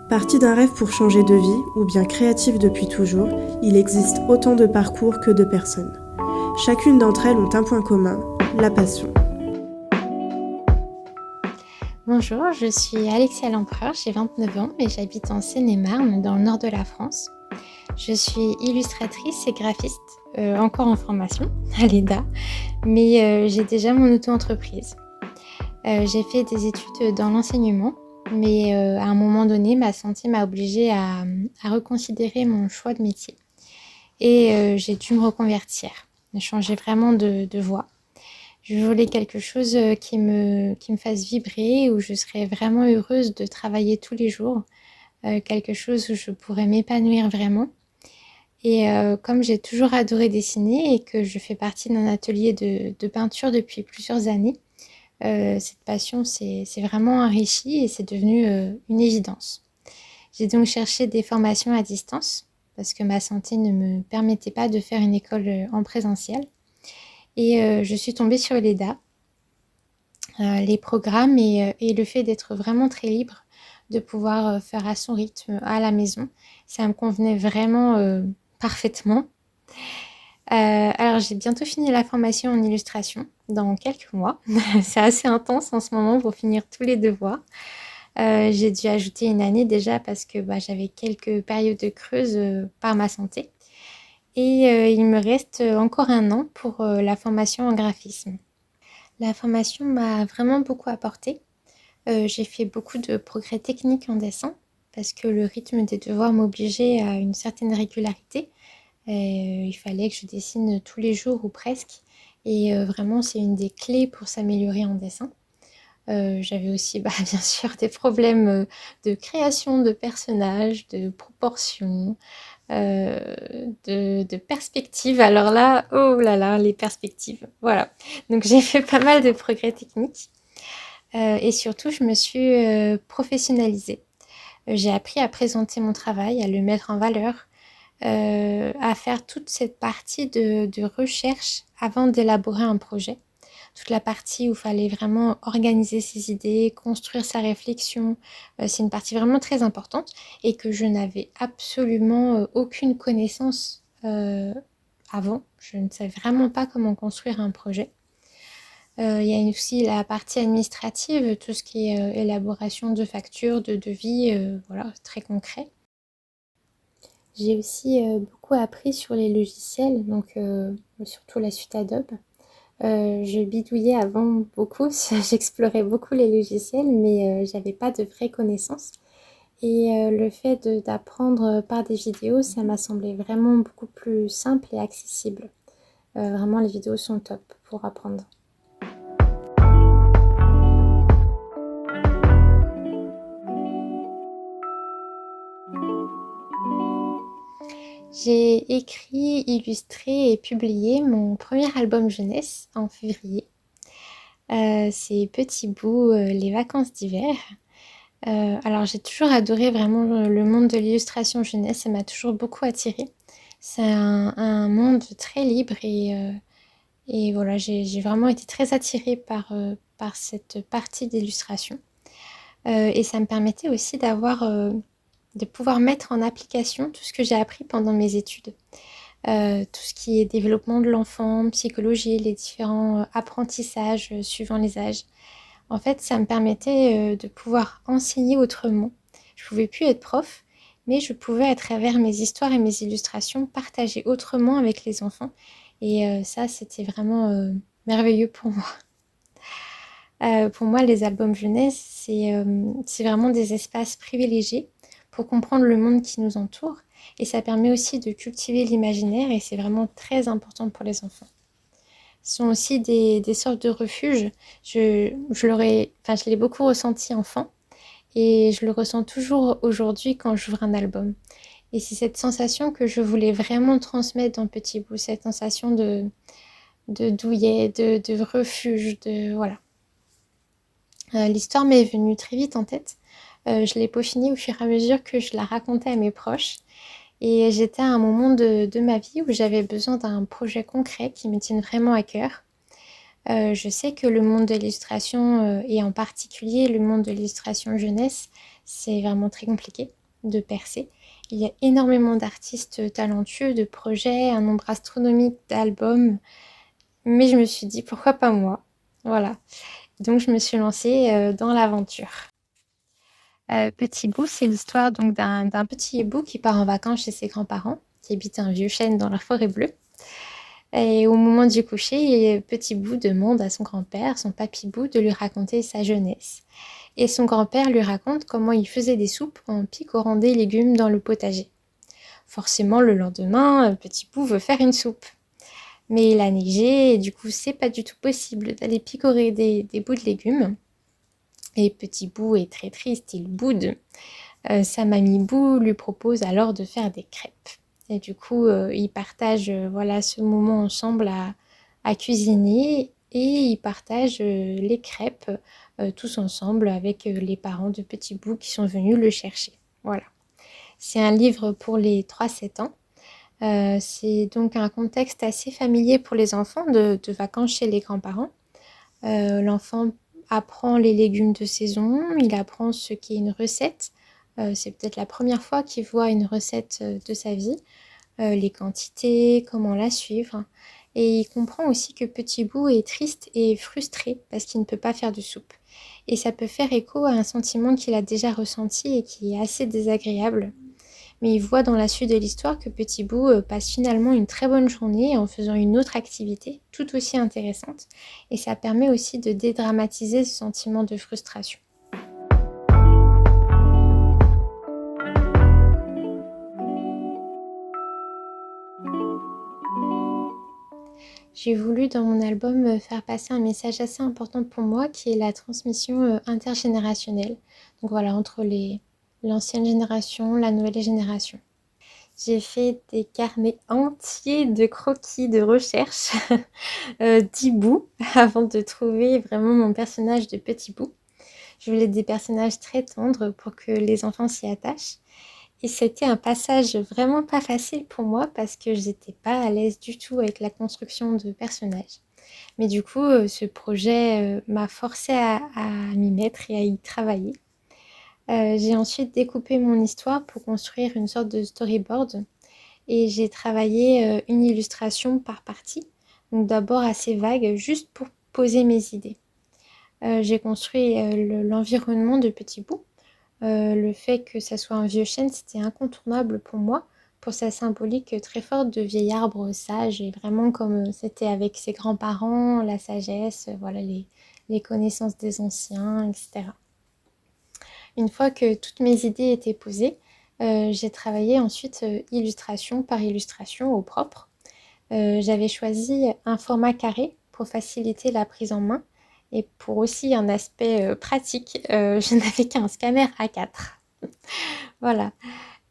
Parti d'un rêve pour changer de vie, ou bien créatif depuis toujours, il existe autant de parcours que de personnes. Chacune d'entre elles ont un point commun, la passion. Bonjour, je suis Alexia Lempereur, j'ai 29 ans et j'habite en Seine-et-Marne, dans le nord de la France. Je suis illustratrice et graphiste, encore en formation à l'EDA, mais j'ai déjà mon auto-entreprise. J'ai fait des études dans l'enseignement, mais à un moment donné, ma santé m'a obligée à reconsidérer mon choix de métier. Et j'ai dû me reconvertir, changer vraiment de voie. Je voulais quelque chose qui me fasse vibrer, où je serais vraiment heureuse de travailler tous les jours, quelque chose où je pourrais m'épanouir vraiment. Et comme j'ai toujours adoré dessiner et que je fais partie d'un atelier de peinture depuis plusieurs années, cette passion s'est vraiment enrichie et c'est devenu une évidence. J'ai donc cherché des formations à distance parce que ma santé ne me permettait pas de faire une école en présentiel. Et je suis tombée sur l'EDA, les programmes et le fait d'être vraiment très libre, de pouvoir faire à son rythme à la maison. Ça me convenait vraiment parfaitement. Alors j'ai bientôt fini la formation en illustration, dans quelques mois. C'est assez intense en ce moment pour finir tous les devoirs. J'ai dû ajouter une année déjà parce que j'avais quelques périodes creuses par ma santé. Et il me reste encore un an pour la formation en graphisme. La formation m'a vraiment beaucoup apporté. J'ai fait beaucoup de progrès techniques en dessin parce que le rythme des devoirs m'obligeait à une certaine régularité. Il fallait que je dessine tous les jours ou presque. Et vraiment, c'est une des clés pour s'améliorer en dessin. J'avais aussi bien sûr des problèmes de création de personnages, de proportions, de perspectives. Alors là, oh là là, les perspectives. Voilà. Donc j'ai fait pas mal de progrès techniques. Et surtout, je me suis professionnalisée. J'ai appris à présenter mon travail, à le mettre en valeur, à faire toute cette partie de recherche avant d'élaborer un projet. Toute la partie où il fallait vraiment organiser ses idées, construire sa réflexion. C'est une partie vraiment très importante et que je n'avais absolument aucune connaissance avant. Je ne savais vraiment pas comment construire un projet. Il y a aussi la partie administrative, tout ce qui est élaboration de factures, de devis, voilà, très concret. J'ai aussi beaucoup appris sur les logiciels, donc surtout la suite Adobe. Je bidouillais avant beaucoup, j'explorais beaucoup les logiciels, mais j'avais pas de vraies connaissances. Et le fait d'apprendre par des vidéos, ça m'a semblé vraiment beaucoup plus simple et accessible. Vraiment, les vidéos sont top pour apprendre. J'ai écrit, illustré et publié mon premier album jeunesse en février. C'est Petit Bout, les vacances d'hiver. Alors j'ai toujours adoré vraiment le monde de l'illustration jeunesse, ça m'a toujours beaucoup attirée. C'est un monde très libre et voilà, j'ai vraiment été très attirée par cette partie d'illustration. Et ça me permettait aussi de pouvoir mettre en application tout ce que j'ai appris pendant mes études. Tout ce qui est développement de l'enfant, psychologie, les différents apprentissages suivant les âges. En fait, ça me permettait de pouvoir enseigner autrement. Je ne pouvais plus être prof, mais je pouvais, à travers mes histoires et mes illustrations, partager autrement avec les enfants. Et ça, c'était vraiment merveilleux pour moi. Pour moi, les albums jeunesse, c'est vraiment des espaces privilégiés pour comprendre le monde qui nous entoure. Et ça permet aussi de cultiver l'imaginaire et c'est vraiment très important pour les enfants. Ce sont aussi des sortes de refuges. Je l'ai beaucoup ressenti enfant et je le ressens toujours aujourd'hui quand j'ouvre un album. Et c'est cette sensation que je voulais vraiment transmettre dans Petit Bout, cette sensation de douillet, de refuge, voilà. L'histoire m'est venue très vite en tête. Je l'ai peaufinée au fur et à mesure que je la racontais à mes proches. Et j'étais à un moment de ma vie où j'avais besoin d'un projet concret qui me tienne vraiment à cœur. Je sais que le monde de l'illustration, et en particulier le monde de l'illustration jeunesse, c'est vraiment très compliqué. de percer. Il y a énormément d'artistes talentueux, de projets, un nombre astronomique d'albums, mais je me suis dit pourquoi pas moi. Voilà. Donc je me suis lancée dans l'aventure. Petit Bout, c'est l'histoire donc d'un petit hibou qui part en vacances chez ses grands-parents, qui habitent un vieux chêne dans la forêt bleue. Et au moment du coucher, Petit Bout demande à son grand-père, son papy Bout, de lui raconter sa jeunesse. Et son grand-père lui raconte comment il faisait des soupes en picorant des légumes dans le potager. Forcément, le lendemain, Petit Bout veut faire une soupe. Mais il a neigé et du coup, c'est pas du tout possible d'aller picorer des bouts de légumes. Et Petit Bout est très triste, il boude. Sa mamie Bout lui propose alors de faire des crêpes. Et du coup, ils partagent voilà, ce moment ensemble à cuisiner et ils partagent les crêpes tous ensemble avec les parents de Petit Bout qui sont venus le chercher. Voilà. C'est un livre pour les 3-7 ans. C'est donc un contexte assez familier pour les enfants de vacances chez les grands-parents. L'enfant apprend les légumes de saison, il apprend ce qu'est une recette. C'est peut-être la première fois qu'il voit une recette de sa vie, les quantités, comment la suivre. Et il comprend aussi que Petit Bout est triste et frustré parce qu'il ne peut pas faire de soupe. Et ça peut faire écho à un sentiment qu'il a déjà ressenti et qui est assez désagréable. Mais il voit dans la suite de l'histoire que Petit Bout passe finalement une très bonne journée en faisant une autre activité tout aussi intéressante. Et ça permet aussi de dédramatiser ce sentiment de frustration. J'ai voulu dans mon album faire passer un message assez important pour moi qui est la transmission intergénérationnelle. Donc voilà, entre l'ancienne génération, la nouvelle génération. J'ai fait des carnets entiers de croquis de recherche d'hibou avant de trouver vraiment mon personnage de Petit Bout. Je voulais des personnages très tendres pour que les enfants s'y attachent. Et c'était un passage vraiment pas facile pour moi parce que j'étais pas à l'aise du tout avec la construction de personnages. Mais du coup, ce projet m'a forcée à m'y mettre et à y travailler. J'ai ensuite découpé mon histoire pour construire une sorte de storyboard et j'ai travaillé une illustration par partie. Donc d'abord assez vague, juste pour poser mes idées. J'ai construit l'environnement de Petit Bout. Le fait que ça soit un vieux chêne, c'était incontournable pour moi, pour sa symbolique très forte de vieil arbre sage, et vraiment comme c'était avec ses grands-parents, la sagesse, voilà les connaissances des anciens, etc. Une fois que toutes mes idées étaient posées, j'ai travaillé ensuite illustration par illustration au propre. J'avais choisi un format carré pour faciliter la prise en main et pour aussi un aspect pratique, je n'avais qu'un scanner A4. Voilà.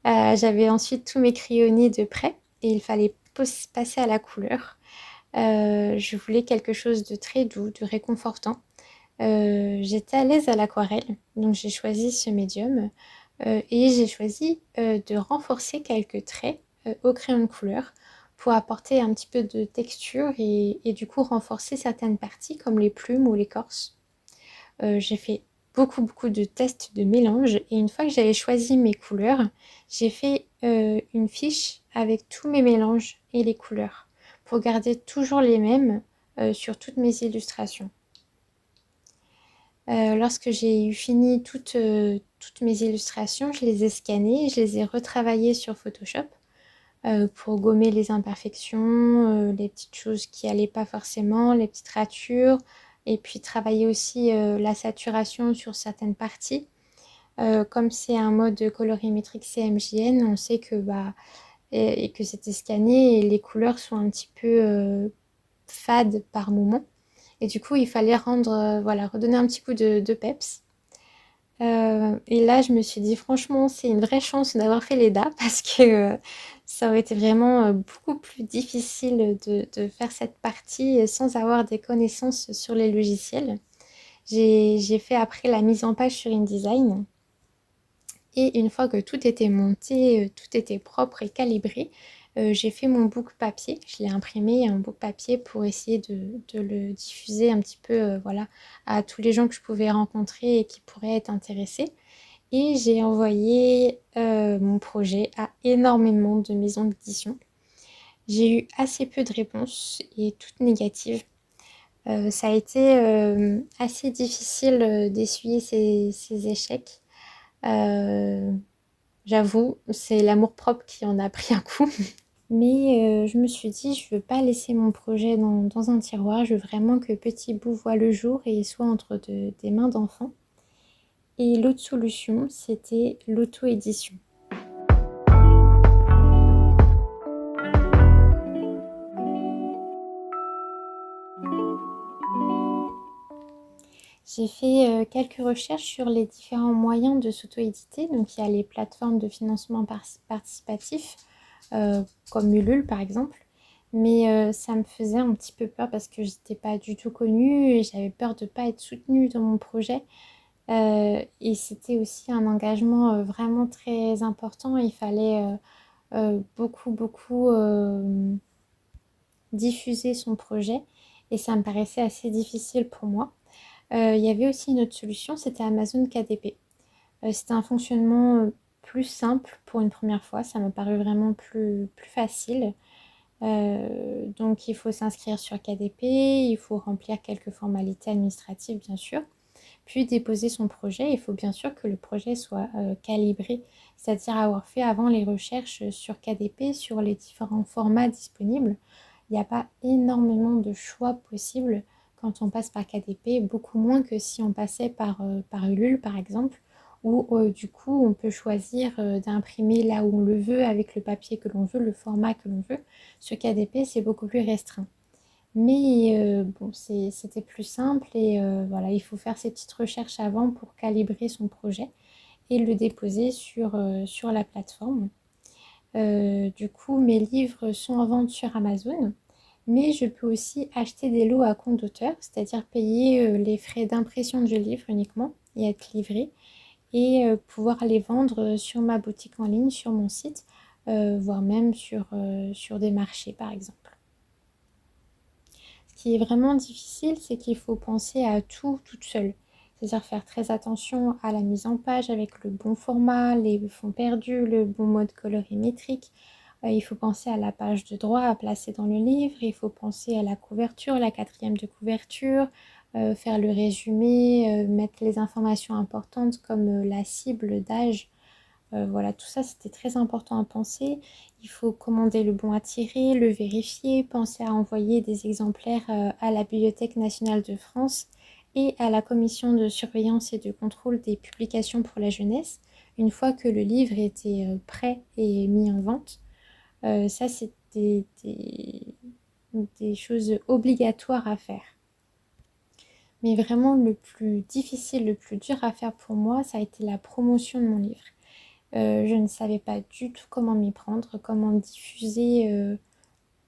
J'avais ensuite tous mes crayonnés de près et il fallait passer à la couleur. Je voulais quelque chose de très doux, de réconfortant. J'étais à l'aise à l'aquarelle, donc j'ai choisi ce médium et j'ai choisi de renforcer quelques traits au crayon de couleur pour apporter un petit peu de texture et du coup renforcer certaines parties comme les plumes ou l'écorce. J'ai fait beaucoup de tests de mélange et une fois que j'avais choisi mes couleurs, j'ai fait une fiche avec tous mes mélanges et les couleurs pour garder toujours les mêmes sur toutes mes illustrations. Lorsque j'ai eu fini toutes mes illustrations, je les ai scannées, je les ai retravaillées sur Photoshop pour gommer les imperfections, les petites choses qui allaient pas forcément, les petites ratures, et puis travailler aussi la saturation sur certaines parties. Comme c'est un mode colorimétrique CMJN, on sait que et que c'était scanné et les couleurs sont un petit peu fades par moment. Et du coup, il fallait redonner un petit coup de peps. Et là, je me suis dit, franchement, c'est une vraie chance d'avoir fait l'EDA parce que ça aurait été vraiment beaucoup plus difficile de faire cette partie sans avoir des connaissances sur les logiciels. J'ai fait après la mise en page sur InDesign. Et une fois que tout était monté, tout était propre et calibré, j'ai fait mon book papier. Je l'ai imprimé en book papier pour essayer de le diffuser un petit peu à tous les gens que je pouvais rencontrer et qui pourraient être intéressés. et j'ai envoyé mon projet à énormément de maisons d'édition. J'ai eu assez peu de réponses et toutes négatives. Ça a été assez difficile d'essuyer ces échecs. Euh, J'avoue, c'est l'amour-propre qui en a pris un coup. Mais je me suis dit, je veux pas laisser mon projet dans un tiroir. Je veux vraiment que Petit Bout voit le jour et soit entre des mains d'enfants. Et l'autre solution, c'était l'auto-édition. J'ai fait quelques recherches sur les différents moyens de s'auto-éditer. Donc, il y a les plateformes de financement participatif, euh, comme Ulule par exemple. Mais ça me faisait un petit peu peur parce que je n'étais pas du tout connue et j'avais peur de ne pas être soutenue dans mon projet. Et c'était aussi un engagement vraiment très important. Il fallait beaucoup diffuser son projet et ça me paraissait assez difficile pour moi. Il y avait aussi une autre solution, c'était Amazon KDP. C'était un fonctionnement plus simple pour une première fois, ça m'a paru vraiment plus facile. Donc il faut s'inscrire sur KDP, il faut remplir quelques formalités administratives bien sûr, puis déposer son projet. Il faut bien sûr que le projet soit calibré, c'est-à-dire avoir fait avant les recherches sur KDP, sur les différents formats disponibles. Il n'y a pas énormément de choix possibles quand on passe par KDP, beaucoup moins que si on passait par Ulule par exemple, où du coup on peut choisir d'imprimer là où on le veut, avec le papier que l'on veut, le format que l'on veut. Sur KDP, c'est beaucoup plus restreint. Mais bon, c'était plus simple et voilà, il faut faire ses petites recherches avant pour calibrer son projet et le déposer sur la plateforme. Du coup, mes livres sont en vente sur Amazon, mais je peux aussi acheter des lots à compte d'auteur, c'est-à-dire payer les frais d'impression du livre uniquement et être livré et pouvoir les vendre sur ma boutique en ligne, sur mon site, voire même sur des marchés par exemple. Ce qui est vraiment difficile, c'est qu'il faut penser à tout toute seule. C'est-à-dire faire très attention à la mise en page avec le bon format, les fonds perdus, le bon mode colorimétrique. Il faut penser à la page de droit à placer dans le livre. Il faut penser à la couverture, la quatrième de couverture, faire le résumé, mettre les informations importantes comme la cible d'âge. Voilà, tout ça, c'était très important à penser. Il faut commander le bon à tirer, le vérifier, penser à envoyer des exemplaires à la Bibliothèque nationale de France et à la Commission de surveillance et de contrôle des publications pour la jeunesse, une fois que le livre était prêt et mis en vente. Ça, c'est des choses obligatoires à faire. Mais vraiment, le plus difficile, le plus dur à faire pour moi, ça a été la promotion de mon livre. Je ne savais pas du tout comment m'y prendre, comment diffuser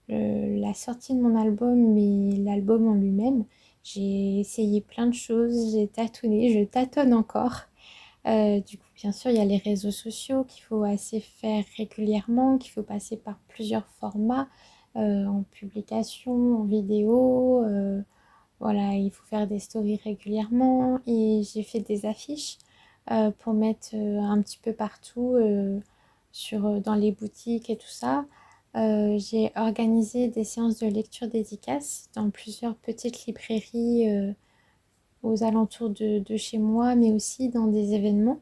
la sortie de mon album et l'album en lui-même. J'ai essayé plein de choses, j'ai tâtonné, je tâtonne encore. Du coup, bien sûr, il y a les réseaux sociaux qu'il faut assez faire régulièrement, qu'il faut passer par plusieurs formats, en publication, en vidéo. Voilà, il faut faire des stories régulièrement et j'ai fait des affiches pour mettre un petit peu partout dans les boutiques et tout ça. J'ai organisé des séances de lecture dédicaces dans plusieurs petites librairies aux alentours de chez moi, mais aussi dans des événements.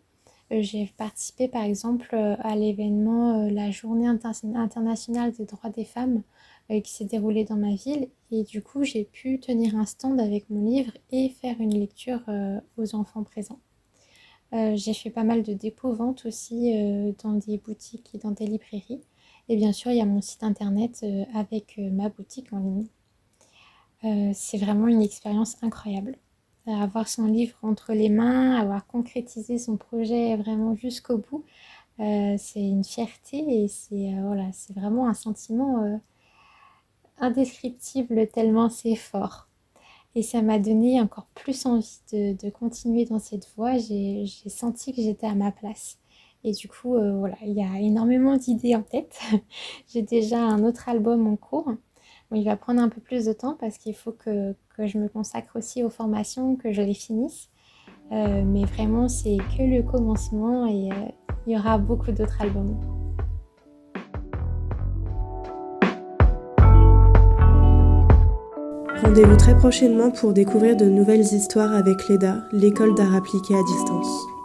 J'ai participé par exemple à l'événement la Journée internationale des droits des femmes qui s'est déroulée dans ma ville et du coup j'ai pu tenir un stand avec mon livre et faire une lecture aux enfants présents. J'ai fait pas mal de dépôts-ventes aussi dans des boutiques et dans des librairies. Et bien sûr, il y a mon site internet avec ma boutique en ligne. C'est vraiment une expérience incroyable. Avoir son livre entre les mains, avoir concrétisé son projet vraiment jusqu'au bout, c'est une fierté et voilà, c'est vraiment un sentiment indescriptible tellement c'est fort. Et ça m'a donné encore plus envie de continuer dans cette voie. J'ai senti que j'étais à ma place. Et du coup, voilà, il y a énormément d'idées en tête. J'ai déjà un autre album en cours. Bon, il va prendre un peu plus de temps parce qu'il faut que je me consacre aussi aux formations, que je les finisse. Mais vraiment, c'est que le commencement et il y aura beaucoup d'autres albums. Rendez-vous très prochainement pour découvrir de nouvelles histoires avec l'EDA, l'école d'art appliqué à distance.